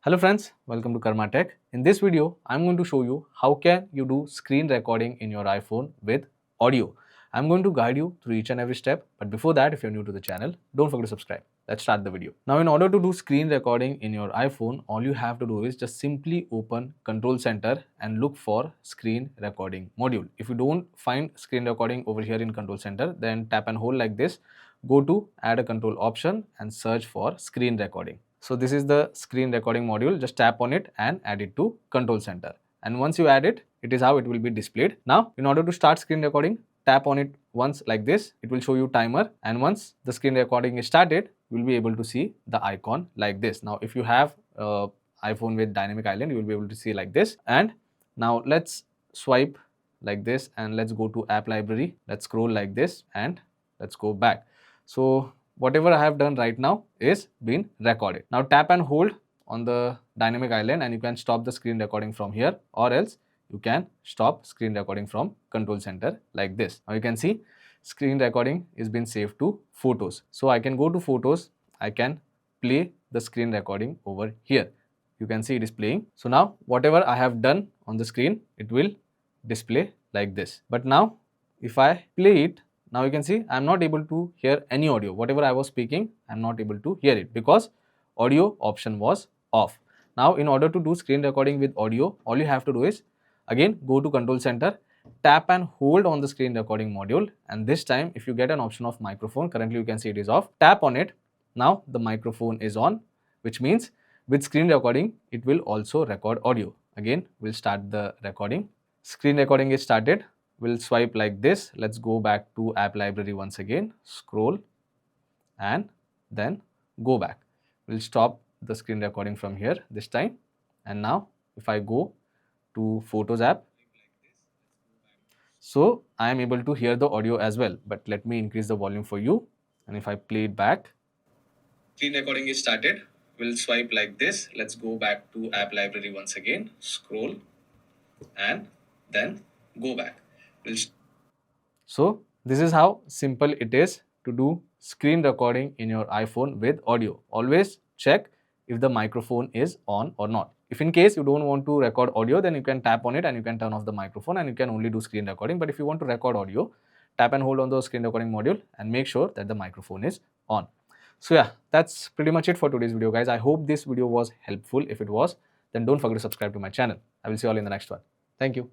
Hello friends, welcome to karmatech. In this video, I'm going to show you how can you do screen recording in your iPhone with audio. I'm going to guide you through each and every step, but before that, if you're new to the channel, don't forget to subscribe. Let's start the video. Now, in order to do screen recording in your iPhone, all you have to do is just simply open Control Center and look for screen recording module. If you don't find screen recording over here in Control Center, then tap and hold like this, go to add a control option and search for screen recording. So this is the screen recording module. Just tap on it and add it to Control Center. And once you add it, it is how it will be displayed. Now, in order to start screen recording, tap on it once like this. It will show you timer. And once the screen recording is started, you will be able to see the icon like this. Now, if you have iPhone with dynamic island, you will be able to see like this. And now let's swipe like this and let's go to app library. Let's scroll like this and let's go back. So whatever I have done right now is been recorded. Now tap and hold on the dynamic island and you can stop the screen recording from here, or else you can stop screen recording from Control Center like this. Now you can see screen recording is been saved to photos. So I can go to photos, I can play the screen recording over here. You can see it is playing. So now whatever I have done on the screen, it will display like this. But now if I play it, now you can see I am not able to hear any audio. Whatever I was speaking, I am not able to hear it because audio option was off. Now in order to do screen recording with audio, all you have to do is again go to Control Center, tap and hold on the screen recording module, and this time if you get an option of microphone, currently you can see it is off, tap on it. Now the microphone is on, which means with screen recording it will also record audio. Again we'll start the recording. Screen recording is started. We'll swipe like this. Let's go back to app library once again, scroll and then go back. We'll stop the screen recording from here this time. And now if I go to Photos app, so I am able to hear the audio as well, but let me increase the volume for you. And if I play it back, screen recording is started. We'll swipe like this. Let's go back to app library once again, scroll and then go back. So this is how simple it is to do screen recording in your iPhone with audio. Always check if the microphone is on or not. If in case you don't want to record audio, then you can tap on it and you can turn off the microphone and you can only do screen recording. But if you want to record audio, tap and hold on the screen recording module and make sure that the microphone is on. So yeah, that's pretty much it for today's video, guys. I hope this video was helpful. If it was, then don't forget to subscribe to my channel. I will see you all in the next one. Thank you.